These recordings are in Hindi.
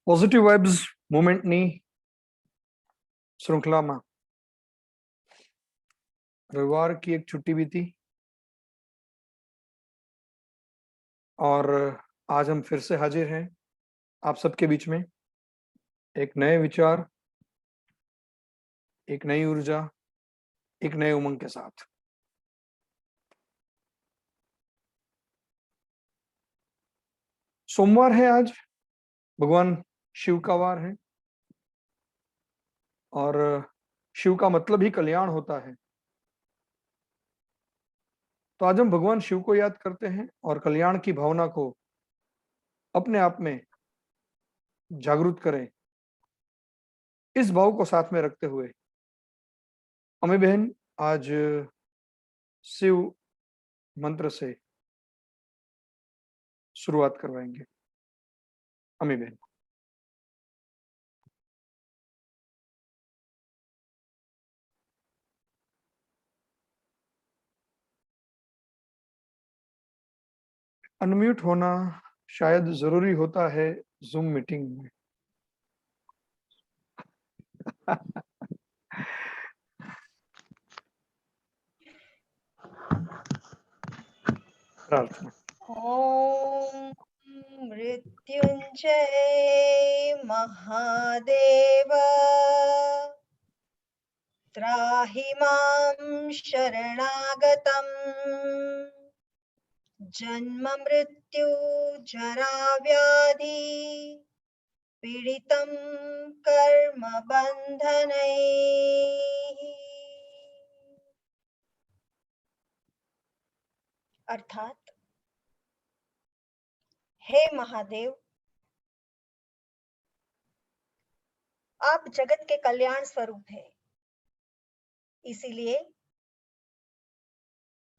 પોઝિટિવ વાઇબ્સ મુવમેન્ટની श्रृंखला में रविवार की एक छुट्टी भी थी और आज हम फिर से हाजिर हैं आप सबके बीच में एक नए विचार, एक नई ऊर्जा, एक नए उमंग के साथ। सोमवार है आज, भगवान शिव का वार है और शिव का मतलब ही कल्याण होता है। तो आज हम भगवान शिव को याद करते हैं और कल्याण की भावना को अपने आप में जागृत करें। इस भाव को साथ में रखते हुए अम्मी बहन आज शिव मंत्र से शुरुआत करवाएंगे। अम्मी बहन। अनम्यूट होना शायद जरूरी होता है जूम मीटिंग में। प्रार्थना। ओम मृत्युंजय महादेव त्राहि मां शरणागतम् जन्म मृत्यु जरा व्याधि पीडितं कर्म बंधनैः। अर्थात हे महादेव, आप जगत के कल्याण स्वरूप हैं, इसीलिए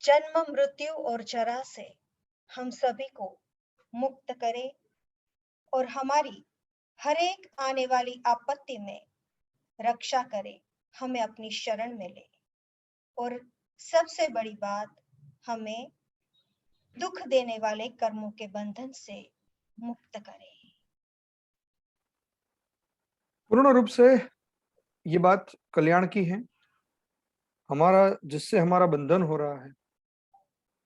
जन्म मृत्यु और जरा से हम सभी को मुक्त करें और हमारी हर एक आने वाली आपत्ति में रक्षा करें, हमें अपनी शरण में ले और सबसे बड़ी बात, हमें दुख देने वाले कर्मों के बंधन से मुक्त करें। पूर्ण रूप से ये बात कल्याण की है। हमारा जिससे हमारा बंधन हो रहा है,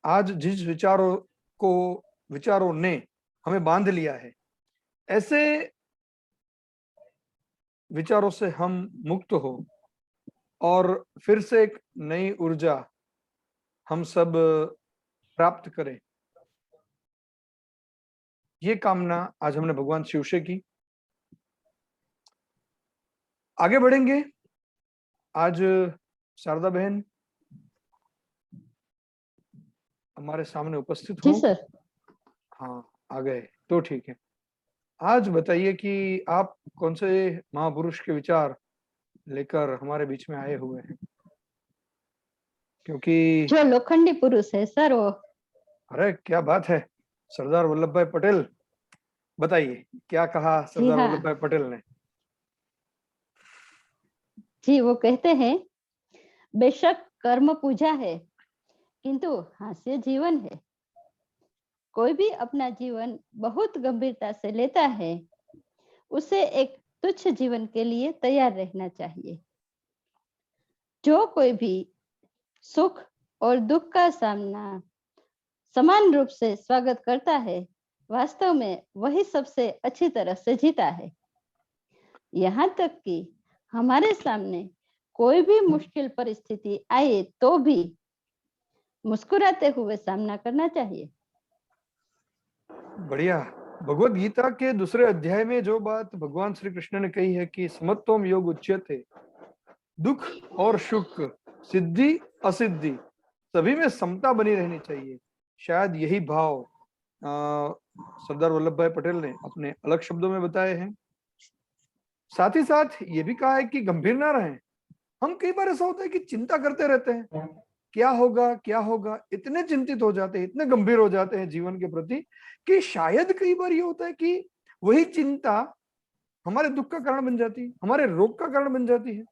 आज जिस विचारों ने हमें बांध लिया है, ऐसे विचारों से हम मुक्त हो और फिर से एक नई ऊर्जा हम सब प्राप्त करें, ये कामना आज हमने भगवान शिव से की। आगे बढ़ेंगे। आज शारदा बहन हमारे सामने उपस्थित हो। जी सर। हाँ, आ गए तो ठीक है। आज बताइए कि आप कौन से महापुरुष के विचार लेकर हमारे बीच में आए हुए हैं, क्योंकि जो लोखंडी पुरुष है सर वो। अरे क्या बात है, सरदार वल्लभ भाई पटेल। बताइए क्या कहा सरदार हाँ। वल्लभ भाई पटेल ने। जी, वो कहते हैं, बेशक कर्म पूजा है किंतु हास्य जीवन है। कोई भी अपना जीवन बहुत गंभीरता से लेता है, उसे एक तुच्छ जीवन के लिए तैयार रहना चाहिए। जो कोई भी सुख और दुख का सामना समान रूप से स्वागत करता है, वास्तव में वही सबसे अच्छी तरह से जीता है। यहाँ तक कि हमारे सामने कोई भी मुश्किल परिस्थिति आए तो भी मुस्कुराते हुए सामना करना चाहिए। बढ़िया। भगवत गीता के दूसरे अध्याय में जो बात भगवान श्री कृष्ण ने कही है कि समत्वम योग उच्यते, दुख और सुख, सिद्धि असिद्धि, सभी में समता बनी रहनी चाहिए। शायद यही भाव सरदार वल्लभ भाई पटेल ने अपने अलग शब्दों में बताए हैं। साथ ही साथ ये भी कहा है कि गंभीर ना रहें। हम कई बार ऐसा होता है कि चिंता करते रहते हैं, क्या होगा क्या होगा, इतने चिंतित हो जाते हैं, इतने गंभीर हो जाते हैं जीवन के प्रति कि शायद कई बार ये होता है कि वही चिंता हमारे दुख का कारण बन जाती है, हमारे रोग का कारण बन जाती है।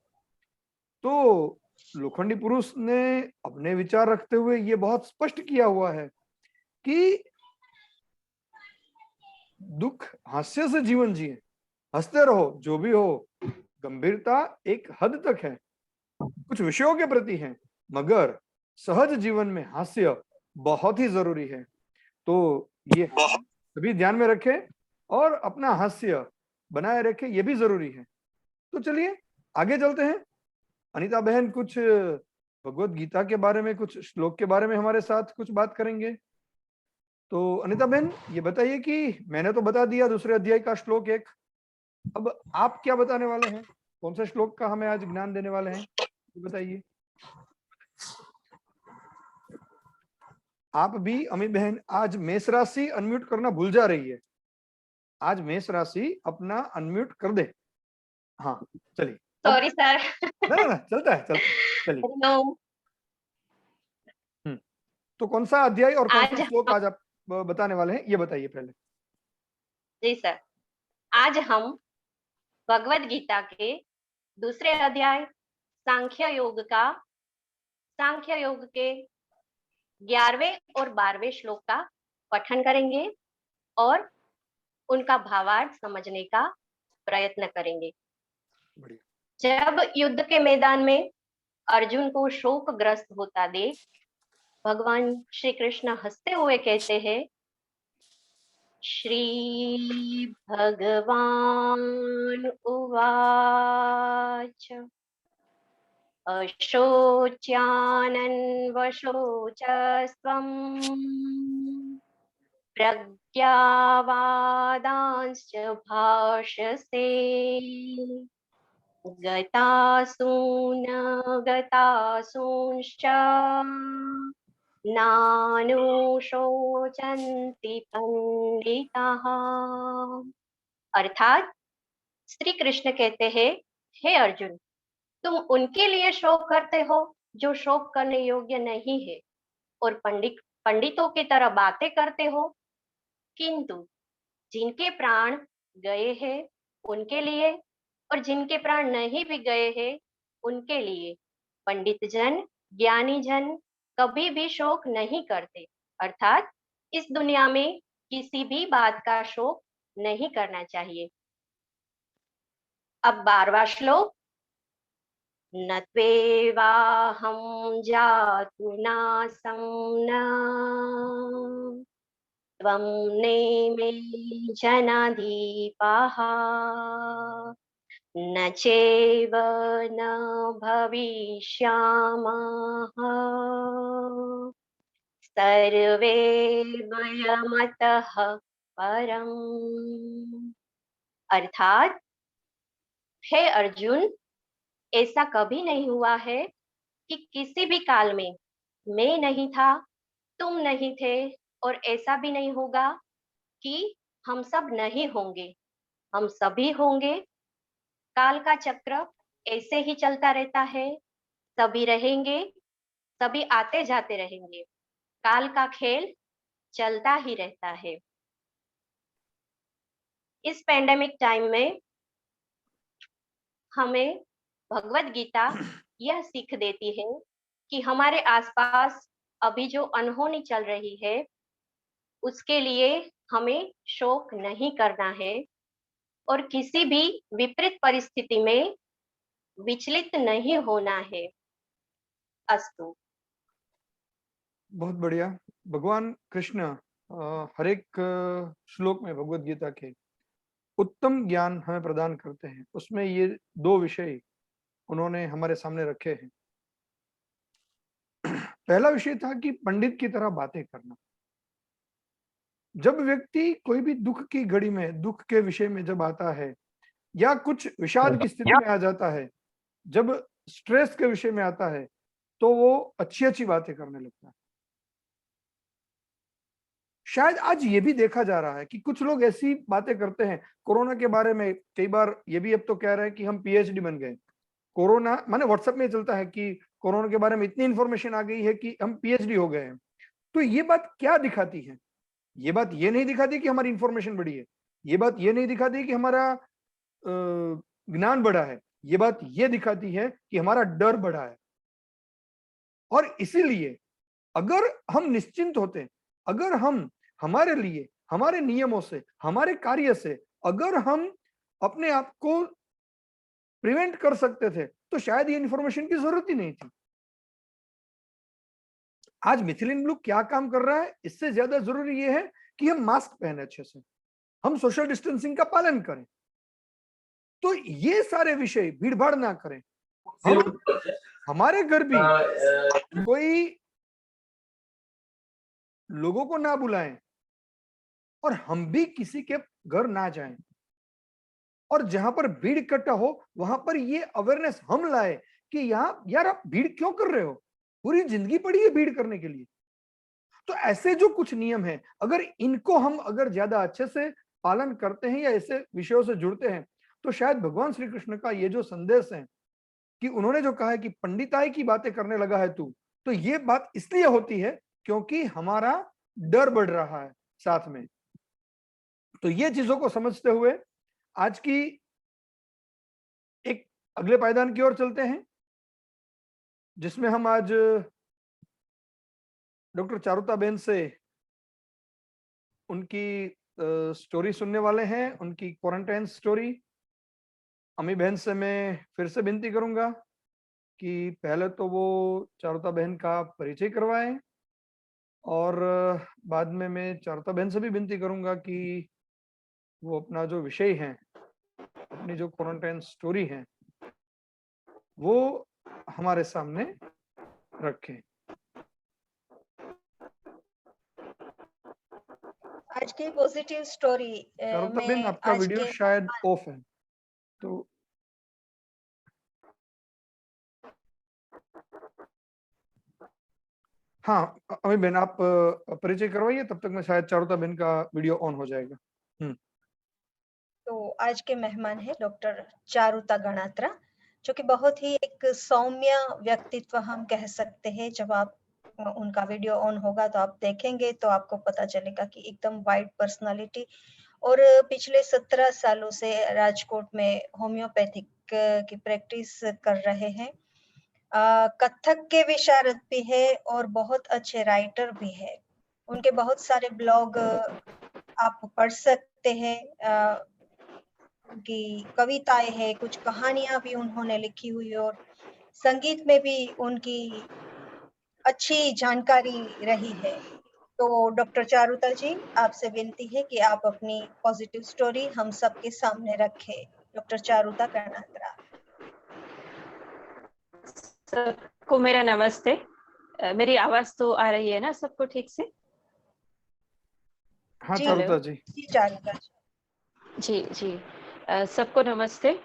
तो लोखंडी पुरुष ने अपने विचार रखते हुए ये बहुत स्पष्ट किया हुआ है कि दुख हास्य से जीवन जिए, हंसते रहो, जो भी हो। गंभीरता एक हद तक है, कुछ विषयों के प्रति है, मगर सहज जीवन में हास्य बहुत ही जरूरी है। तो ये सभी ध्यान में रखें और अपना हास्य बनाए रखें, ये भी जरूरी है। तो चलिए आगे चलते हैं। अनीता बहन कुछ भगवत गीता के बारे में, कुछ श्लोक के बारे में हमारे साथ कुछ बात करेंगे। तो अनीता बहन ये बताइए कि मैंने तो बता दिया दूसरे अध्याय का श्लोक 1, अब आप क्या बताने वाले हैं? कौन सा श्लोक का हमें आज ज्ञान देने वाले हैं, ये बताइए। आप भी अमी बहन आज मेष राशि अनम्यूट करना भूल जा रही है। आज मेष राशि अपना अनम्यूट कर दे। हाँ चलिए। Sorry sir. ना चलता है चलिए। नो। तो कौन सा अध्याय और कौन सा आज श्लोक आज आप बताने वाले हैं, ये बताइए पहले। जी सर, आज हम भगवत गीता के दूसरे अध्याय सांख्य योग के 11वें और 12वें श्लोक का पठन करेंगे और उनका भावार्थ समझने का प्रयत्न करेंगे। जब युद्ध के मैदान में अर्जुन को शोकग्रस्त होता देख भगवान श्री कृष्ण हंसते हुए कहते हैं, श्री भगवान उवाच अशोच्यानन्वशोचस्त्वम् प्रज्ञावादांश्च भाषसे गतासून गतासूंश्च नानुशोचन्ति पंडिताः। अर्थात श्री कृष्ण कहते हैं, हे अर्जुन, तुम उनके लिए शोक करते हो जो शोक करने योग्य नहीं है, और पंडितों की तरह बातें करते हो, किंतु जिनके प्राण गए हैं उनके लिए और जिनके प्राण नहीं भी गए हैं उनके लिए पंडित जन, ज्ञानी जन कभी भी शोक नहीं करते। अर्थात इस दुनिया में किसी भी बात का शोक नहीं करना चाहिए। अब 12वां श्लोक। न त्वेवाहं जातु नासं न त्वं नेमे जनाधिपाः न चैव न भविष्यामः सर्वे वयमतः परम्। अर्थात हे अर्जुन, ऐसा कभी नहीं हुआ है कि किसी भी काल में मैं नहीं था, तुम नहीं थे, और ऐसा भी नहीं होगा कि हम सब नहीं होंगे। हम सभी होंगे। काल का चक्र ऐसे ही चलता रहता है, सभी रहेंगे, सभी आते जाते रहेंगे। काल का खेल चलता ही रहता है। इस पैंडेमिक टाइम में हमें भगवत गीता यह सीख देती है कि हमारे आसपास अभी जो अनहोनी चल रही है उसके लिए हमें शोक नहीं करना है और किसी भी विपरीत परिस्थिति में विचलित नहीं होना है। अस्तु। बहुत बढ़िया। भगवान कृष्ण हर एक श्लोक में भगवत गीता के उत्तम ज्ञान हमें प्रदान करते हैं। उसमें ये 2 विषय उन्होंने हमारे सामने रखे हैं। पहला विषय था कि पंडित की तरह बातें करना। जब व्यक्ति कोई भी दुख की घड़ी में, दुख के विषय में जब आता है या कुछ विषाद की स्थिति में आ जाता है, जब स्ट्रेस के विषय में आता है, तो वो अच्छी अच्छी बातें करने लगता है। शायद आज ये भी देखा जा रहा है कि कुछ लोग ऐसी बातें करते हैं। कोरोना के बारे में कई बार ये भी अब तो कह रहे हैं कि हम पीएचडी बन गए। कोरोना माने व्हाट्सएप में चलता है कि कोरोना के बारे में इतनी इंफॉर्मेशन आ गई है कि हम पीएचडी हो गए हैं। तो ये बात क्या दिखाती है? ये बात ये नहीं दिखाती कि हमारी इंफॉर्मेशन बढ़ी है, ये बात ये नहीं दिखाती कि हमारा ज्ञान बढ़ा है, ये बात ये दिखाती है कि हमारा डर बढ़ा है। और इसीलिए अगर हम निश्चिंत होते, अगर हम हमारे लिए, हमारे नियमों से, हमारे कार्य से अगर हम अपने आप को प्रिवेंट कर सकते थे तो शायद ये इंफॉर्मेशन की जरूरत ही नहीं थी। आज मिथिलीन ब्लू क्या काम कर रहा है, इससे ज्यादा जरूरी ये है कि हम मास्क पहने अच्छे से, हम सोशल डिस्टेंसिंग का पालन करें, तो ये सारे विषय भीड़ भाड़ ना करें। हम हमारे घर भी कोई लोगों को ना बुलाएं और हम भी किसी के घर ना जाएं, और जहां पर भीड़ इकट्ठा हो वहां पर ये अवेयरनेस हम लाए कि यहाँ यार आप भीड़ क्यों कर रहे हो, पूरी जिंदगी पड़ी है भीड़ करने के लिए। तो ऐसे जो कुछ नियम है, अगर इनको हम अगर ज्यादा अच्छे से पालन करते हैं या ऐसे विषयों से जुड़ते हैं, तो शायद भगवान श्री कृष्ण का ये जो संदेश है कि उन्होंने जो कहा है कि पंडिताई की बातें करने लगा है तू, तो ये बात इसलिए होती है क्योंकि हमारा डर बढ़ रहा है साथ में। तो ये चीजों को समझते हुए आज की एक अगले पायदान की ओर चलते हैं, जिसमें हम आज डॉक्टर चारुता बहन से उनकी स्टोरी सुनने वाले हैं, उनकी क्वारंटाइन स्टोरी। अमी बहन से मैं फिर से विनती करूंगा कि पहले तो वो चारुता बहन का परिचय करवाएं, और बाद में मैं चारुता बहन से भी विनती करूंगा कि वो अपना जो विषय है, अपनी जो क्वारंटाइन स्टोरी है, वो हमारे सामने रखें। आज की पॉजिटिव स्टोरी चारुता बहन, में आपका आज वीडियो के शायद ऑफ है, तो हाँ अमी बहन आप परिचय करवाइए, तब तक मैं शायद चारुता बहन का वीडियो ऑन हो जाएगा। तो आज के मेहमान है डॉक्टर चारुता गणात्रा, जो कि बहुत ही एक सौम्य व्यक्तित्व हम कह सकते हैं। जब आप उनका वीडियो ऑन होगा तो आप देखेंगे तो आपको पता चलेगा कि एकदम वाइड पर्सनालिटी, और पिछले 17 सालों से राजकोट में होम्योपैथिक की प्रैक्टिस कर रहे हैं। कथक के विशारद भी है और बहुत अच्छे राइटर भी है। उनके बहुत सारे ब्लॉग आप पढ़ सकते हैं। उनकी कविताएं हैं, कुछ कहानियां भी उन्होंने लिखी हुई, और संगीत में भी उनकी अच्छी जानकारी रही है। तो डॉक्टर चारुता जी, आपसे विनती है कि आप अपनी पॉजिटिव स्टोरी हम सबके सामने रखें। डॉक्टर चारुता गणात्रा। सबको मेरा नमस्ते। मेरी आवाज तो आ रही है ना सबको ठीक से? हाँ जी चारुता जी। जी चारुता जी। जी सबको नमस्ते।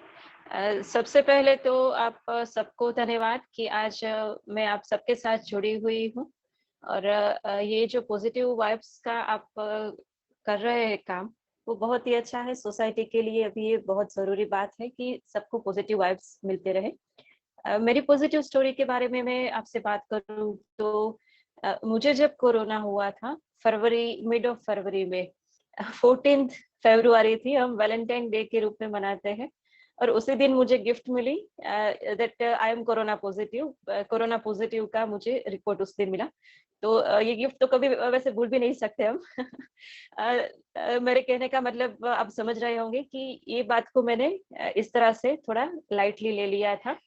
सबसे पहले तो आप सबको धन्यवाद कि आज मैं आप सबके साथ जुड़ी हुई हूँ, और ये जो पॉजिटिव वाइब्स का आप कर रहे हैं काम, वो बहुत ही अच्छा है सोसाइटी के लिए। अभी ये बहुत जरूरी बात है कि सबको पॉजिटिव वाइब्स मिलते रहे। मेरी पॉजिटिव स्टोरी के बारे में मैं आपसे बात करूं तो मुझे जब कोरोना हुआ था मिड ऑफ फरवरी में, 14 फरवरी थी, हम वैलेंटाइन डे के रूप में मनाते हैं, और उसी दिन मुझे गिफ्ट मिली that I am corona positive का मुझे रिपोर्ट उस दिन मिला। तो ये गिफ्ट तो कभी वैसे भूल भी नहीं सकते हम। मेरे कहने का मतलब आप समझ रहे होंगे कि ये बात को मैंने इस तरह से थोड़ा लाइटली ले लिया था।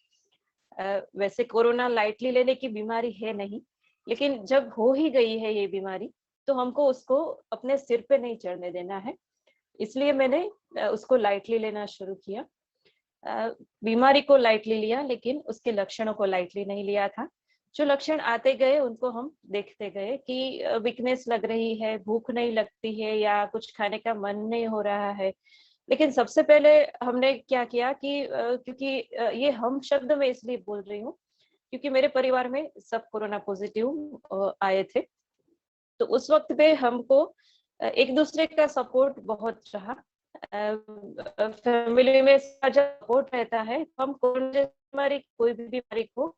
वैसे कोरोना लाइटली लेने की बीमारी है नहीं, लेकिन जब हो ही गई है ये बीमारी तो हमको उसको अपने सिर पे नहीं चढ़ने देना है, इसलिए मैंने उसको लाइटली लेना शुरू किया। बीमारी को लाइटली लिया, लेकिन उसके लक्षणों को लाइटली नहीं लिया था। जो लक्षण आते गए उनको हम देखते गए कि वीकनेस लग रही है, भूख नहीं लगती है, या कुछ खाने का मन नहीं हो रहा है। लेकिन सबसे पहले हमने क्या किया कि क्योंकि ये हम शब्द मैं इसलिए बोल रही हूँ क्योंकि मेरे परिवार में सब कोरोना पॉजिटिव आए थे, तो उस वक्त पे हमको एक दूसरे का सपोर्ट बहुत रहा। फैमिली में जब सपोर्ट रहता है तो हम कोई भी बीमारी को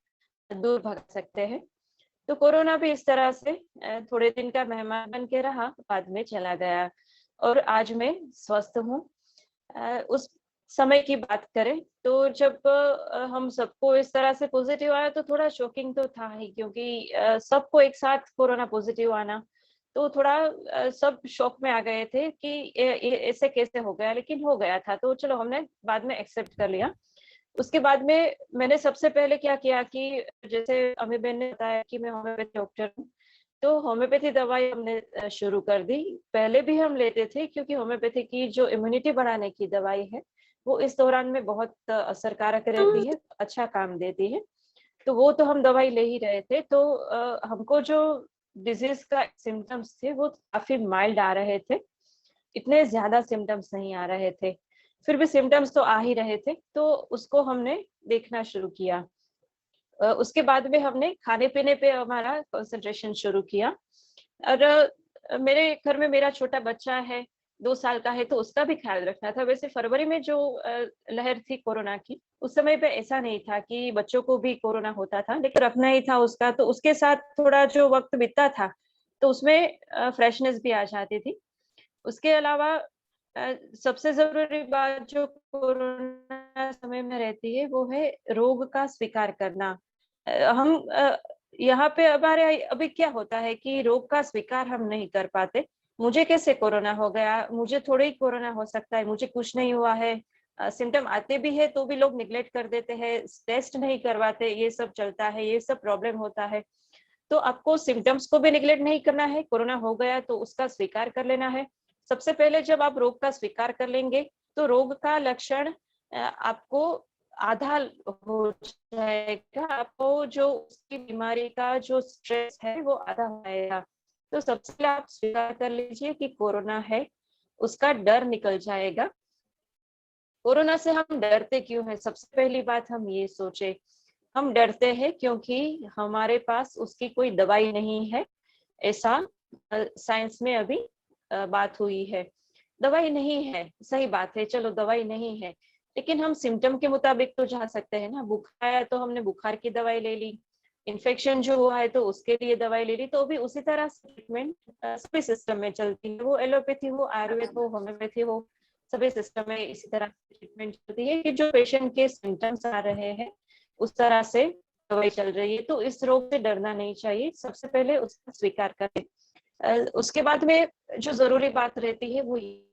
दूर भगा सकते हैं। तो कोरोना भी इस तरह से थोड़े दिन का मेहमान बन के रहा, बाद में चला गया, और आज मैं स्वस्थ हूँ। उस समय की बात करें तो जब हम सबको इस तरह से पॉजिटिव आया तो थोड़ा शॉकिंग तो था ही, क्योंकि सबको एक साथ कोरोना पॉजिटिव आना तो थोड़ा सब शॉक में आ गए थे कि ये ऐसे कैसे हो गया, लेकिन हो गया था, तो चलो हमने बाद में एक्सेप्ट कर लिया। उसके बाद में मैंने सबसे पहले क्या किया कि जैसे अमी बहन ने बताया कि मैं होम्योपैथी डॉक्टर हूँ, तो होम्योपैथी दवाई हमने शुरू कर दी। पहले भी हम लेते थे क्योंकि होम्योपैथी की जो इम्यूनिटी बढ़ाने की दवाई है वो इस दौरान में बहुत असरकारक रहती है, अच्छा काम देती है, तो वो तो हम दवाई ले ही रहे थे। तो हमको जो डिजीज का सिम्टम्स थे वो काफी माइल्ड आ रहे थे, इतने ज्यादा सिम्टम्स नहीं आ रहे थे, फिर भी सिम्टम्स तो आ ही रहे थे, तो उसको हमने देखना शुरू किया। उसके बाद में हमने खाने पीने पे हमारा कंसंट्रेशन शुरू किया। और मेरे घर में मेरा छोटा बच्चा है, 2 साल का है, तो उसका भी ख्याल रखना था। वैसे फरवरी में जो लहर थी कोरोना की, उस समय पे ऐसा नहीं था कि बच्चों को भी कोरोना होता था, लेकिन रखना ही था उसका, तो उसके साथ थोड़ा जो वक्त बीतता था तो उसमें फ्रेशनेस भी आ जाती थी। उसके अलावा सबसे जरूरी बात जो कोरोना समय में रहती है वो है रोग का स्वीकार करना। हम यहाँ पे हमारे अभी क्या होता है कि रोग का स्वीकार हम नहीं कर पाते। मुझे कैसे कोरोना हो गया, मुझे थोड़ा ही कोरोना हो सकता है, मुझे कुछ नहीं हुआ है। सिम्टम आते भी है तो भी लोग निग्लेक्ट कर देते हैं, टेस्ट नहीं करवाते, ये सब चलता है, ये सब प्रॉब्लम होता है। तो आपको सिम्टम्स को भी निग्लेक्ट नहीं करना है, कोरोना हो गया तो उसका स्वीकार कर लेना है। सबसे पहले जब आप रोग का स्वीकार कर लेंगे तो रोग का लक्षण आपको आधा हो जाएगा, आपको जो उसकी बीमारी का जो स्ट्रेस है वो आधा हो जाएगा। तो सबसे पहले आप स्वीकार कर लीजिए कि कोरोना है, उसका डर निकल जाएगा। कोरोना से हम डरते क्यों हैं? सबसे पहली बात हम ये सोचे, हम डरते हैं क्योंकि हमारे पास उसकी कोई दवाई नहीं है, ऐसा साइंस में अभी बात हुई है। दवाई नहीं है, सही बात है, चलो दवाई नहीं है, लेकिन हम सिम्टम के मुताबिक तो जा सकते हैं ना। बुखार आया तो हमने बुखार की दवाई ले ली, इन्फेक्शन जो हुआ है तो उसके लिए दवाई ले ली, तो अभी उसी तरह से ट्रीटमेंट सभी सिस्टम में चलती है, वो एलोपैथी हो, आयुर्वेद हो, होम्योपैथी हो, सभी सिस्टम में इसी तरह से ट्रीटमेंट चलती है कि जो पेशेंट के सिम्टम्स आ रहे हैं उस तरह से दवाई चल रही है। तो इस रोग से डरना नहीं चाहिए, सबसे पहले उसका स्वीकार करें। उसके बाद में जो जरूरी बात रहती है वो ये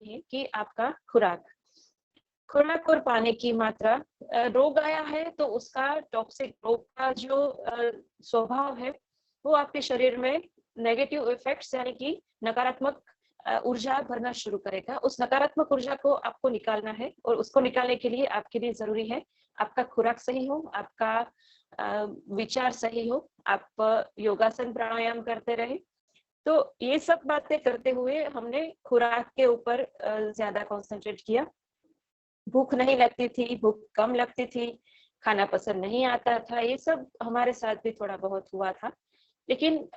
है कि आपका खुराक और पानी की मात्रा। रोग आया है तो उसका टॉक्सिक रोग का जो स्वभाव है वो आपके शरीर में नेगेटिव इफेक्ट्स यानी कि नकारात्मक ऊर्जा भरना शुरू करेगा। उस नकारात्मक ऊर्जा को आपको निकालना है, और उसको निकालने के लिए आपके लिए जरूरी है आपका खुराक सही हो, आपका विचार सही हो, आप योगासन प्राणायाम करते रहे। तो ये सब बातें करते हुए हमने खुराक के ऊपर ज्यादा कंसंट्रेट किया। भूख नहीं लगती थी, भूख कम लगती थी, खाना पसंद नहीं आता था, ये सब हमारे साथ भी थोड़ा बहुत हुआ था। लेकिन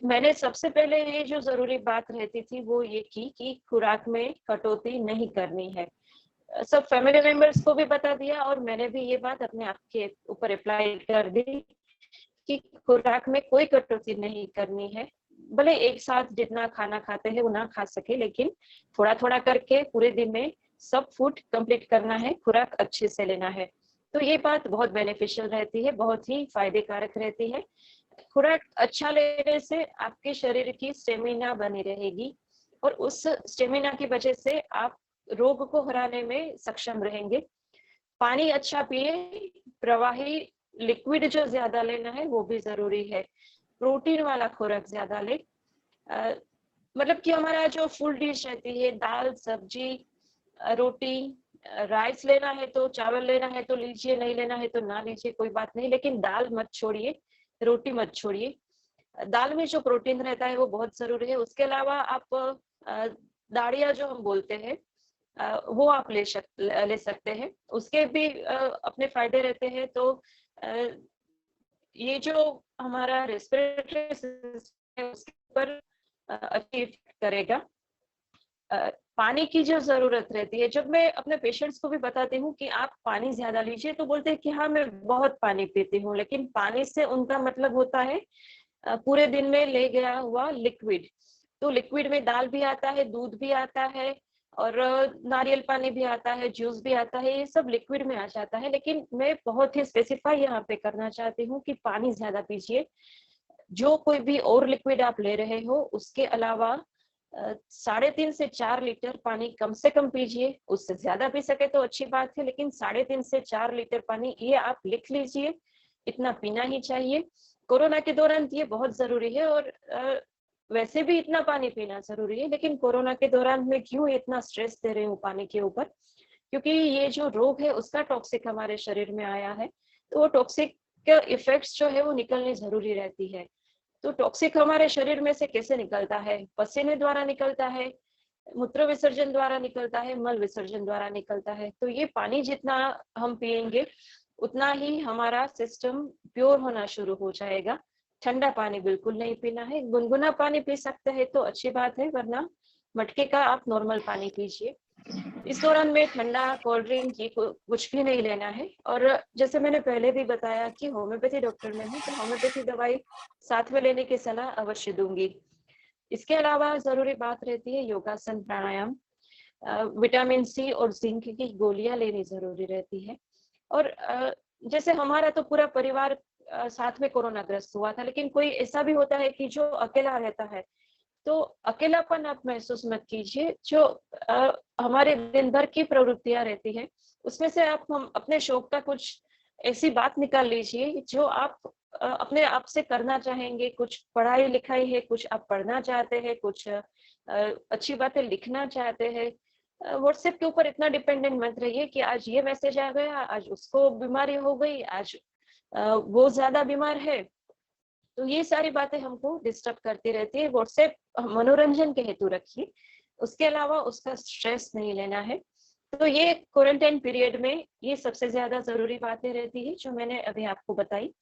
मैंने सबसे पहले ये जो जरूरी बात रहती थी वो ये की कि खुराक में कटौती नहीं करनी है। सब फैमिली मेंबर्स को भी बता दिया और मैंने भी ये बात अपने आप के ऊपर अप्लाई कर दी कि खुराक में कोई कटौती नहीं करनी है। भले एक साथ जितना खाना खाते हैं वो ना खा सके, लेकिन थोड़ा थोड़ा करके पूरे दिन में सब फूड कंप्लीट करना है, खुराक अच्छे से लेना है। तो ये बात बहुत बेनिफिशियल रहती है, बहुत ही फायदेकारक रहती है। खुराक अच्छा लेने से आपके शरीर की स्टेमिना बनी रहेगी और उस स्टेमिना की वजह से आप रोग को हराने में सक्षम रहेंगे। पानी अच्छा पिए, प्रवाही लिक्विड जो ज्यादा लेना है वो भी जरूरी है। प्रोटीन वाला खुराक ज्यादा ले, मतलब कि हमारा जो फुल डिश रहती है, दाल सब्जी रोटी, राइस लेना है तो, चावल लेना है तो लीजिए, नहीं लेना है तो ना लीजिए, कोई बात नहीं, लेकिन दाल मत छोड़िए, रोटी मत छोड़िए। दाल में जो प्रोटीन रहता है वो बहुत जरूरी है। उसके अलावा आप दाड़िया जो हम बोलते हैं वो आप ले सकते हैं, उसके भी अपने फायदे रहते हैं। तो ये जो हमारा रेस्पिरेटरी सिस्टम है उसके ऊपर अच्छी इफेक्ट करेगा। पानी की जो जरूरत रहती है, जब मैं अपने पेशेंट्स को भी बताती हूँ कि आप पानी ज्यादा लीजिए तो बोलते हैं कि हाँ मैं बहुत पानी पीती हूँ, लेकिन पानी से उनका मतलब होता है पूरे दिन में ले गया हुआ लिक्विड। तो लिक्विड में दाल भी आता है, दूध भी आता है, और नारियल पानी भी आता है, जूस भी आता है, ये सब लिक्विड में आ जाता है। लेकिन मैं बहुत ही स्पेसिफाई यहाँ पे करना चाहती हूँ कि पानी ज्यादा पीजिए। जो कोई भी और लिक्विड आप ले रहे हो उसके अलावा 3.5 से 4 लीटर पानी कम से कम पीजिए। उससे ज्यादा पी सके तो अच्छी बात है, लेकिन 3.5 से 4 लीटर पानी ये आप लिख लीजिए, इतना पीना ही चाहिए। कोरोना के दौरान ये बहुत जरूरी है, और वैसे भी इतना पानी पीना जरूरी है, लेकिन कोरोना के दौरान मैं क्यों इतना स्ट्रेस दे रही हूँ पानी के ऊपर, क्योंकि ये जो रोग है उसका टॉक्सिक हमारे शरीर में आया है, तो वो टॉक्सिक इफेक्ट्स जो है वो निकलनी जरूरी रहती है। तो टॉक्सिक हमारे शरीर में से कैसे निकलता है? पसीने द्वारा निकलता है, मूत्र विसर्जन द्वारा निकलता है, मल विसर्जन द्वारा निकलता है। तो ये पानी जितना हम पिएंगे उतना ही हमारा सिस्टम प्योर होना शुरू हो जाएगा। ठंडा पानी बिल्कुल नहीं पीना है। गुनगुना पानी पी सकते हैं तो अच्छी बात है, वरना मटके का आप नॉर्मल पानी पीजिए। इस दौरान में ठंडा, कोल्ड ड्रिंक ये कुछ भी नहीं लेना है। और जैसे मैंने पहले भी बताया कि होम्योपैथी डॉक्टर में हूँ, तो होम्योपैथी दवाई साथ में लेने की सलाह अवश्य दूंगी। इसके अलावा जरूरी बात रहती है योगासन, प्राणायाम, विटामिन सी और जिंक की गोलियां लेनी जरूरी रहती है। और जैसे हमारा तो पूरा परिवार साथ में कोरोना ग्रस्त हुआ था, लेकिन कोई ऐसा भी होता है कि जो अकेला रहता है, तो अकेलापन आप महसूस मत कीजिए। जो हमारे दिन भर की प्रवृत्तियां रहती है उसमें से आप हम अपने शौक का कुछ ऐसी बात निकाल लीजिए जो आप अपने आप से करना चाहेंगे। कुछ पढ़ाई लिखाई है, कुछ आप पढ़ना चाहते हैं, कुछ अच्छी बातें लिखना चाहते हैं। व्हाट्सएप के ऊपर इतना डिपेंडेंट मत रहिए कि आज ये मैसेज आ गया, आज उसको बीमारी हो गई, आज वो ज्यादा बीमार है। तो ये सारी बातें हमको डिस्टर्ब करती रहती है। व्हाट्सएप मनोरंजन के हेतु रखिए, उसके अलावा उसका स्ट्रेस नहीं लेना है। तो ये क्वारंटाइन पीरियड में ये सबसे ज्यादा जरूरी बातें रहती है जो मैंने अभी आपको बताई।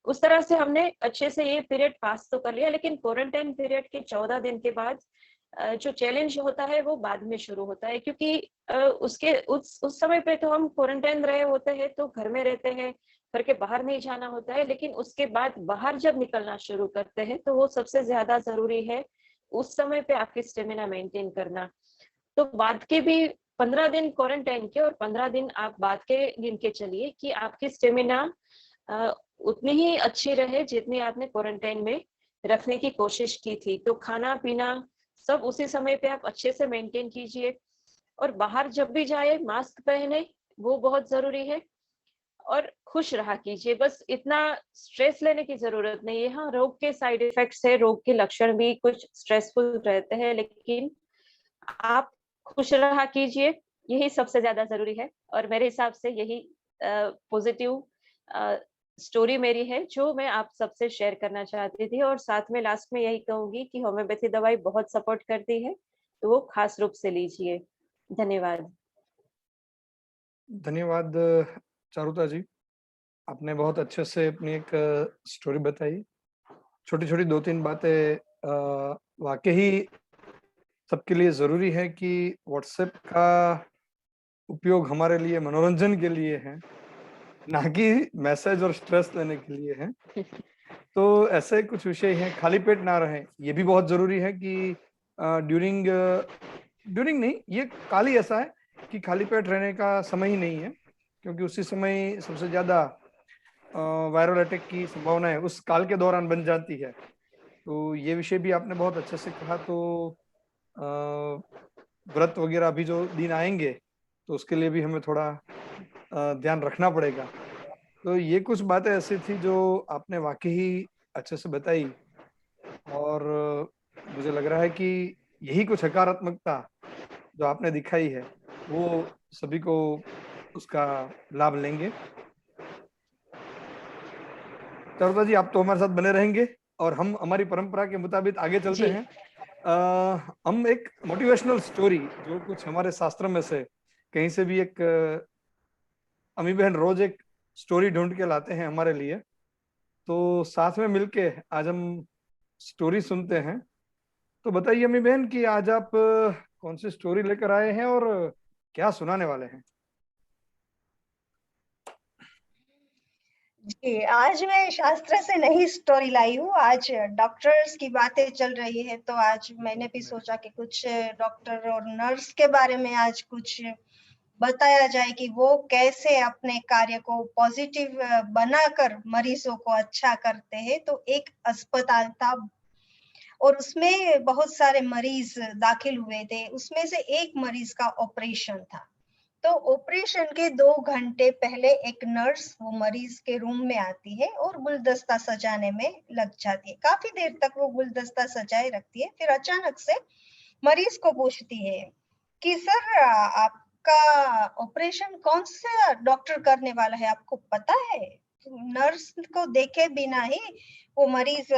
उस तरह से हमने अच्छे से ये पीरियड पास तो कर लिया, लेकिन क्वारंटाइन पीरियड के 14 दिन के बाद जो चैलेंज होता है वो बाद में शुरू होता है, क्योंकि उसके उस समय पे तो हम क्वारंटाइन रहे होते हैं, तो घर में रहते हैं, घर के बाहर नहीं जाना होता है। लेकिन उसके बाद बाहर जब निकलना शुरू करते हैं तो वो सबसे ज्यादा जरूरी है, उस समय पे आपकी स्टेमिना मेंटेन करना। तो बाद के भी 15 दिन क्वारंटाइन के और 15 दिन आप बाद के गिन के चलिए कि आपकी स्टेमिना उतनी ही अच्छी रहे जितनी आपने क्वारंटाइन में रखने की कोशिश की थी। तो खाना पीना सब उसी समय पे आप अच्छे से मेंटेन कीजिए, और बाहर जब भी जाए मास्क पहने, वो बहुत जरूरी है। और खुश रहा कीजिए, बस इतना स्ट्रेस लेने की जरूरत नहीं है। हाँ, रोग के साइड इफेक्ट्स है, रोग के लक्षण भी कुछ स्ट्रेसफुल रहते हैं, लेकिन आप खुश रहा कीजिए, यही सबसे ज्यादा जरूरी है। और मेरे हिसाब से यही पॉजिटिव स्टोरी मेरी है जो मैं आप सबसे शेयर करना चाहती थी। और साथ में लास्ट में यही कहूंगी कि होम्योपैथी दवाई बहुत सपोर्ट करती है, तो वो खास रूप से लीजिए। धन्यवाद। धन्यवाद चारुता जी, आपने बहुत अच्छे से अपनी एक स्टोरी बताई। छोटी छोटी 2-3 बातें वाकई ही सबके लिए जरूरी है कि व्हाट्सएप का उपयोग हमारे लिए मनोरंजन के लिए है, ना कि मैसेज और स्ट्रेस लेने के लिए है। तो ऐसे कुछ विषय हैं, खाली पेट ना रहें, ये भी बहुत जरूरी है कि ड्यूरिंग नहीं, ये काल ही ऐसा है कि खाली पेट रहने का समय ही नहीं है, क्योंकि उसी समय सबसे ज्यादा वायरल अटैक की संभावना है उस काल के दौरान बन जाती है। तो ये विषय भी आपने बहुत अच्छे से कहा। तो व्रत वगैरह अभी जो दिन आएंगे तो उसके लिए भी हमें थोड़ा ध्यान रखना पड़ेगा। तो ये कुछ बातें ऐसी थी जो आपने वाकई ही अच्छे से बताई, और मुझे लग रहा है कि यही कुछ सकारात्मकता जो आपने दिखाई है वो सभी को उसका लाभ लेंगे। चारुता जी, आप तो हमारे साथ बने रहेंगे और हम हमारी परंपरा के मुताबिक आगे चलते जी। हैं। हम एक मोटिवेशनल स्टोरी जो कुछ हमारे शास्त्र में से कहीं से भी एक अमी बहन रोज एक स्टोरी ढूंढ के लाते हैं हमारे लिए, तो साथ में मिलके आज हम स्टोरी सुनते हैं। तो बताइए अमी बहन कि आज आप कौन सी स्टोरी लेकर आए हैं और क्या सुनाने वाले हैं? जी, आज मैं शास्त्र से नहीं स्टोरी लाई हूँ। आज डॉक्टर्स की बातें चल रही है, तो आज मैंने भी सोचा कि कुछ डॉक्टर और नर्स के बारे में आज कुछ बताया जाए कि वो कैसे अपने कार्य को पॉजिटिव बनाकर मरीजों को अच्छा करते हैं। तो एक अस्पताल था और उसमें बहुत सारे मरीज दाखिल हुए थे। उसमें से एक मरीज का ऑपरेशन था। तो ऑपरेशन के 2 घंटे पहले एक नर्स वो मरीज के रूम में आती है और गुलदस्ता सजाने में लग जाती है। काफी देर तक वो गुलदस्ता सजाए रखती है। फिर अचानक से मरीज को पूछती है कि सर आपका ऑपरेशन कौन सा डॉक्टर करने वाला है, आपको पता है? नर्स को देखे बिना ही वो मरीज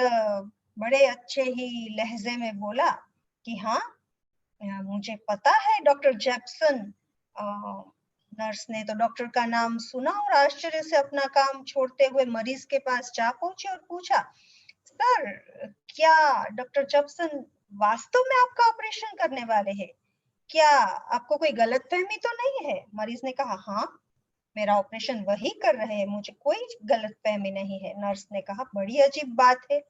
बड़े अच्छे ही लहजे में बोला कि हाँ, मुझे पता है, डॉक्टर जैक्सन। नर्स ने तो डॉक्टर का नाम सुना और आश्चर्य से अपना काम छोड़ते हुए मरीज के पास जा पहुंची और पूछा, सर क्या डॉक्टर जैक्सन वास्तव में आपका ऑपरेशन करने वाले हैं? क्या आपको कोई गलतफहमी तो नहीं है? मरीज ने कहा, हाँ, मेरा ऑपरेशन वही कर रहे हैं, मुझे कोई गलतफहमी नहीं है। नर्स ने कहा, बड़ी अजीब बात है,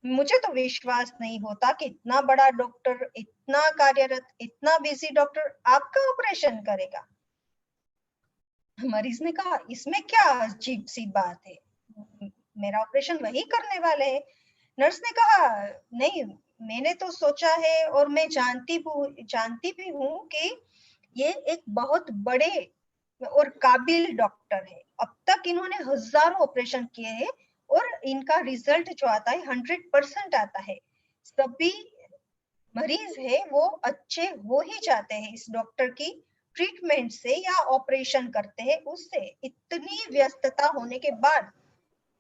मुझे तो विश्वास नहीं होता कि इतना बड़ा डॉक्टर, इतना कार्यरत, इतना बिजी डॉक्टर आपका ऑपरेशन करेगा। मरीज ने कहा, इसमें क्या अजीब सी बात है, मेरा ऑपरेशन वही करने वाले हैं। नर्स ने कहा, नहीं, मैंने तो सोचा है और मैं जानती भी हूँ कि ये एक बहुत बड़े और काबिल डॉक्टर है। अब तक इन्होंने हजारों ऑपरेशन किए हैं और इनका रिजल्ट जो आता है 100% आता है। सभी मरीज है वो अच्छे हो ही जाते हैं इस डॉक्टर की ट्रीटमेंट से या ऑपरेशन करते हैं उससे। इतनी व्यस्तता होने के बाद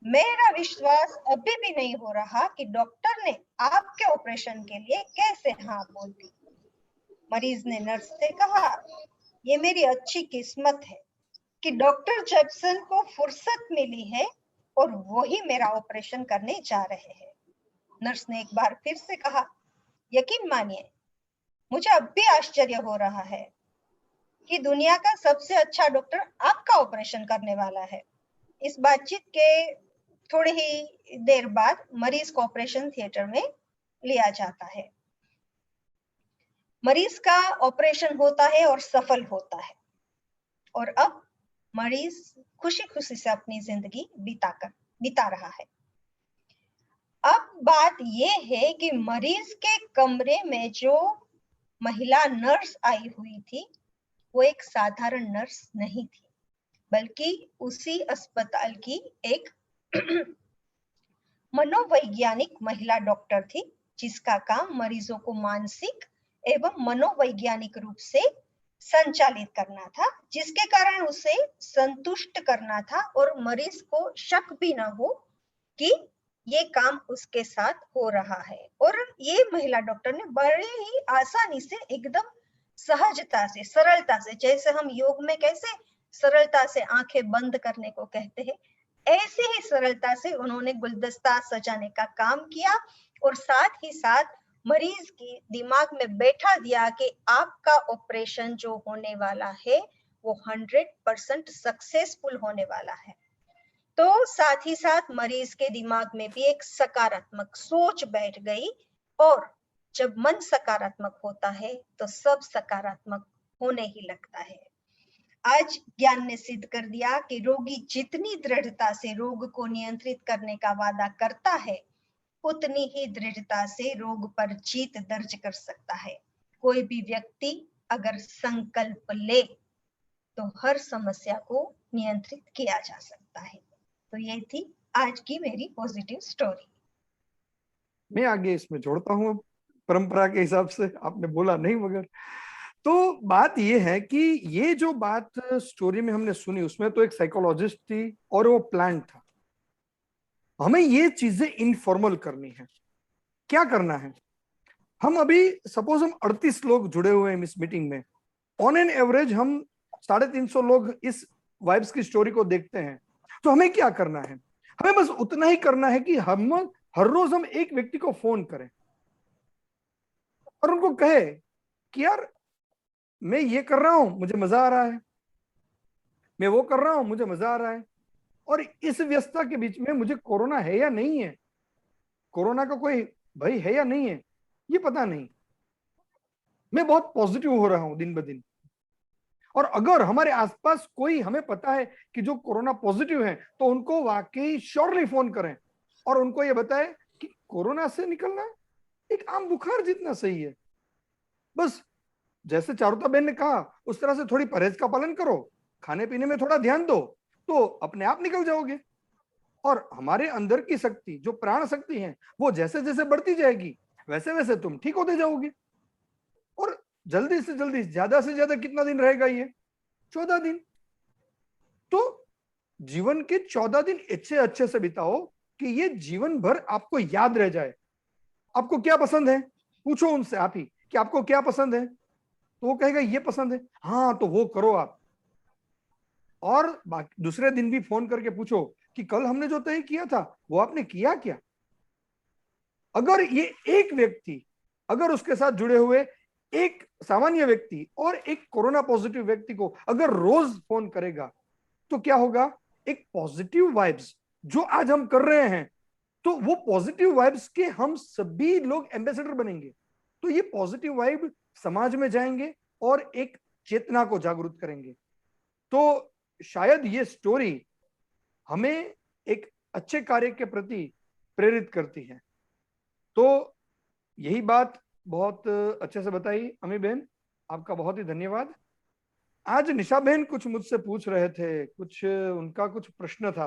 मेरा विश्वास अभी भी नहीं हो रहा कि डॉक्टर ने आपके ऑपरेशन के लिए कैसे हाँ बोल दी। मरीज ने नर्स से कहा, ये मेरी अच्छी किस्मत है कि डॉक्टर जैक्सन को फुर्सत मिली है और वही मेरा ऑपरेशन करने जा रहे हैं। नर्स ने एक बार फिर से कहा, यकीन मानिए, मुझे अब भी आश्चर्य हो रहा है कि दुनिया का सबसे अच्छा डॉक्टर आपका ऑपरेशन करने वाला है। इस बातचीत के थोड़ी ही देर बाद मरीज को ऑपरेशन थिएटर में लिया जाता है। मरीज का ऑपरेशन होता है और सफल होता है और अब मरीज खुशी खुशी से अपनी जिंदगी बिता रहा है। अब बात यह है कि मरीज के कमरे में जो महिला नर्स आई हुई थी वो एक साधारण नर्स नहीं थी, बल्कि उसी अस्पताल की एक मनोवैज्ञानिक महिला डॉक्टर थी, जिसका काम मरीजों को मानसिक एवं मनोवैज्ञानिक रूप से संचालित करना था, जिसके कारण उसे संतुष्ट करना था और मरीज को शक भी ना हो कि ये काम उसके साथ हो रहा है। और ये महिला डॉक्टर ने बड़े ही आसानी से, एकदम सहजता से, सरलता से, जैसे हम योग में कैसे सरलता से आंखें बंद करने को कहते हैं, ऐसे ही सरलता से उन्होंने गुलदस्ता सजाने का काम किया और साथ ही साथ मरीज के दिमाग में बैठा दिया कि आपका ऑपरेशन जो होने वाला है वो 100% सक्सेसफुल होने वाला है। तो साथ ही साथ मरीज के दिमाग में भी एक सकारात्मक सोच बैठ गई और जब मन सकारात्मक होता है तो सब सकारात्मक होने ही लगता है। आज ज्ञान ने सिद्ध कर दिया कि रोगी जितनी दृढ़ता से रोग को नियंत्रित करने का वादा करता है, उतनी ही दृढ़ता से रोग पर जीत दर्ज कर सकता है। कोई भी व्यक्ति अगर संकल्प ले तो हर समस्या को नियंत्रित किया जा सकता है। तो ये थी आज की मेरी पॉजिटिव स्टोरी। मैं आगे इसमें जोड़ता हूँ, परंपरा के हिसाब से आपने बोला नहीं मगर। तो बात ये है कि ये जो बात स्टोरी में हमने सुनी उसमें तो एक साइकोलॉजिस्ट थी और वो प्लान था। हमें ये चीजें इनफॉर्मल करनी है। क्या करना है, हम अभी सपोज हम 38 लोग जुड़े हुए हैं इस मीटिंग में, ऑन एन एवरेज हम 350 लोग इस वाइब्स की स्टोरी को देखते हैं। तो हमें क्या करना है, हमें बस उतना ही करना है कि हम हर रोज हम एक व्यक्ति को फोन करें और उनको कहे कि यार मैं ये कर रहा हूं, मुझे मजा आ रहा है, मैं वो कर रहा हूं, मुझे मजा आ रहा है। और इस व्यस्तता के बीच में मुझे कोरोना है या नहीं है, कोरोना का कोई भय है या नहीं है, ये पता नहीं, मैं बहुत पॉजिटिव हो रहा हूं दिन ब दिन। और अगर हमारे आसपास कोई हमें पता है कि जो कोरोना पॉजिटिव है, तो उनको वाकई श्योरली फोन करें और उनको ये बताएं कि कोरोना से निकलना एक आम बुखार जितना सही है। बस जैसे चारुता बहन ने कहा उस तरह से थोड़ी परहेज का पालन करो, खाने पीने में थोड़ा ध्यान दो, तो अपने आप निकल जाओगे। और हमारे अंदर की शक्ति, जो प्राण शक्ति है, वो जैसे जैसे बढ़ती जाएगी वैसे वैसे तुम ठीक होते जाओगे। और जल्दी से जल्दी, ज्यादा से ज्यादा कितना दिन रहेगा ये? 14 दिन। तो जीवन के 14 दिन अच्छे अच्छे से बिताओ कि ये जीवन भर आपको याद रह जाए। आपको क्या पसंद है, पूछो उनसे आप ही कि आपको क्या पसंद है, तो वो कहेगा ये पसंद है, हाँ तो वो करो आप। और दूसरे दिन भी फोन करके पूछो कि कल हमने जो तय किया था वो आपने किया क्या। अगर ये एक व्यक्ति, अगर उसके साथ जुड़े हुए एक सामान्य व्यक्ति और एक कोरोना पॉजिटिव व्यक्ति को अगर रोज फोन करेगा, तो क्या होगा? एक पॉजिटिव वाइब्स जो आज हम कर रहे हैं, तो वो पॉजिटिव वाइब्स के हम सभी लोग एम्बेसडर बनेंगे। तो ये पॉजिटिव वाइब समाज में जाएंगे और एक चेतना को जागरूक करेंगे। तो शायद ये स्टोरी हमें एक अच्छे कार्य के प्रति प्रेरित करती है। तो यही बात बहुत अच्छे से बताई अमी बहन, आपका बहुत ही धन्यवाद। आज निशा बहन कुछ मुझसे पूछ रहे थे, कुछ उनका कुछ प्रश्न था,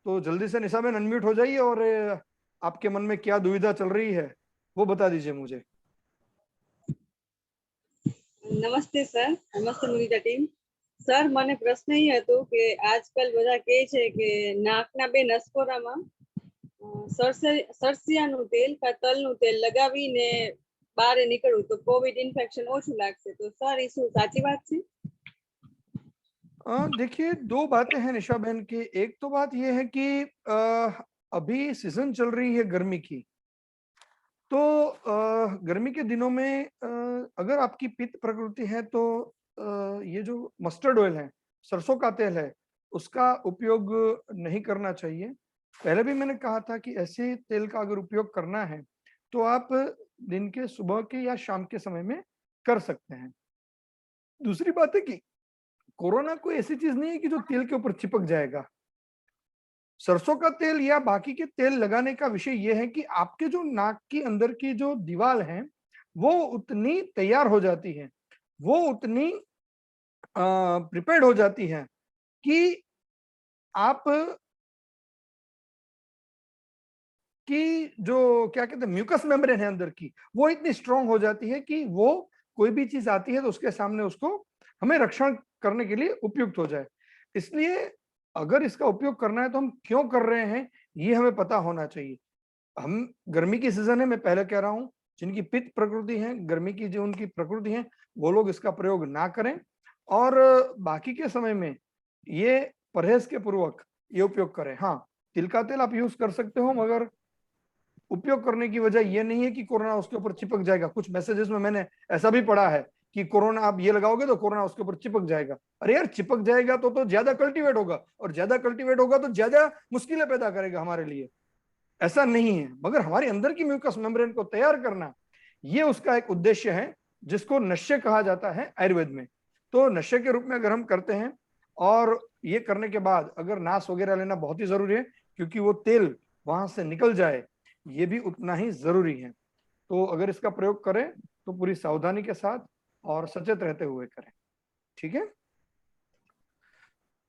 तो जल्दी से निशा बहन अनम्यूट हो जाइए और आपके मन में क्या दुविधा चल रही है वो बता दीजिए मुझे। નમસ્તે સર, નમસ્તે મુનિતા ટીમ. સર મને પ્રશ્ન એ હતો કે આજકાલ બધા કહે છે કે નાકના બે નસકોરામાં સરસિયાનું તેલ કે તલનું તેલ લગાવીને બહાર નીકળવું તો કોવિડ ઇન્ફેક્શન ઓછું લાગશે, તો સર એ શું સાચી વાત છે? देखिए, दो बातें हैं निशा बहन की। एक तो बात यह है कि अभी सीजन चल रही है गर्मी की, तो गर्मी के दिनों में अगर आपकी पित्त प्रकृति है तो ये जो मस्टर्ड ऑयल है, सरसों का तेल है, उसका उपयोग नहीं करना चाहिए। पहले भी मैंने कहा था कि ऐसे तेल का अगर उपयोग करना है तो आप दिन के सुबह के या शाम के समय में कर सकते हैं। दूसरी बात है कि कोरोना कोई ऐसी चीज नहीं है कि जो तेल के ऊपर चिपक जाएगा। सरसों का तेल या बाकी के तेल लगाने का विषय यह है कि आपके जो नाक के अंदर की जो दीवार है वो उतनी तैयार हो जाती है, वो उतनी प्रिपेयर्ड हो जाती है कि आप की जो क्या कहते हैं म्यूकस मेम्ब्रेन है अंदर की, वो इतनी स्ट्रांग हो जाती है कि वो कोई भी चीज आती है तो उसके सामने उसको हमें रक्षण करने के लिए उपयुक्त हो जाए। इसलिए अगर इसका उपयोग करना है तो हम क्यों कर रहे हैं ये हमें पता होना चाहिए। हम गर्मी की सीजन है, मैं पहले कह रहा हूं, जिनकी पित्त प्रकृति है, गर्मी की जो उनकी प्रकृति है, वो लोग इसका प्रयोग ना करें। और बाकी के समय में ये परहेज के पूर्वक ये उपयोग करें। हाँ, तिल का तेल आप यूज कर सकते हो, मगर उपयोग करने की वजह यह नहीं है कि कोरोना उसके ऊपर चिपक जाएगा। कुछ मैसेजेस में मैंने ऐसा भी पढ़ा है कि कोरोना आप ये लगाओगे तो कोरोना उसके ऊपर चिपक जाएगा। अरे यार, चिपक जाएगा तो ज्यादा कल्टीवेट होगा, और ज्यादा कल्टीवेट होगा तो ज्यादा मुश्किलें पैदा करेगा हमारे लिए। ऐसा नहीं है, मगर हमारे अंदर की म्यूकस मेम्ब्रेन को तैयार करना, ये उसका एक उद्देश्य है, जिसको नश्य कहा जाता है आयुर्वेद में। तो नश्य के रूप में अगर हम करते हैं, और ये करने के बाद अगर नाश वगैरह लेना बहुत ही जरूरी है, क्योंकि वो तेल वहां से निकल जाए, ये भी उतना ही जरूरी है। तो अगर इसका प्रयोग करें तो पूरी सावधानी के साथ और सचेत रहते हुए करें। ठीक है,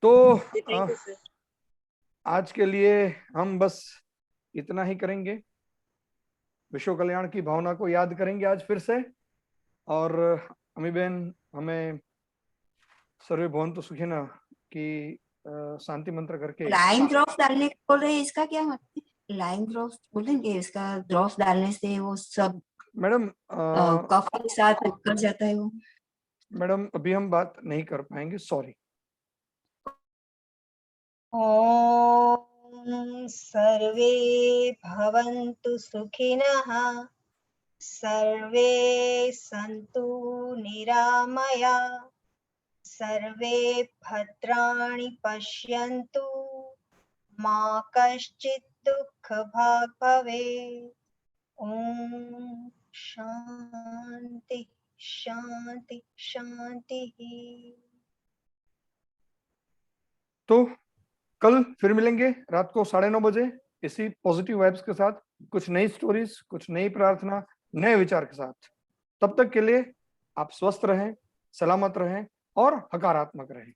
तो થેન્ક યુ સર. आज के लिए हम बस इतना ही करेंगे। विश्व कल्याण की भावना को याद करेंगे आज फिर से। और अमी बहन हमें सर्वे भवन्तु सुखिनः की शांति मंत्र करके लाइन ड्रॉप्स डालने को बोल रहे हैं, इसका क्या मतलब है? लाइन ड्रॉप्स बोलेंगे, इसका ड्रॉप्स डालने से वो सब मैडम कफ के साथ उतर जाता है वो। मैडम अभी हम बात नहीं कर पाएंगे, सॉरी। ॐ सर्वे भवन्तु सुखिनः, सर्वे सन्तु निरामया, सर्वे भद्राणि पश्यन्तु, मा कश्चित् दुःखभाग् भवेत्। ॐ शान्ति शान्ति शान्तिः। तो कल फिर मिलेंगे रात को 9:30 बजे इसी पॉजिटिव वाइब्स के साथ, कुछ नई स्टोरीज, कुछ नई प्रार्थना, नए विचार के साथ। तब तक के लिए आप स्वस्थ रहें, सलामत रहें और हकारात्मक रहें।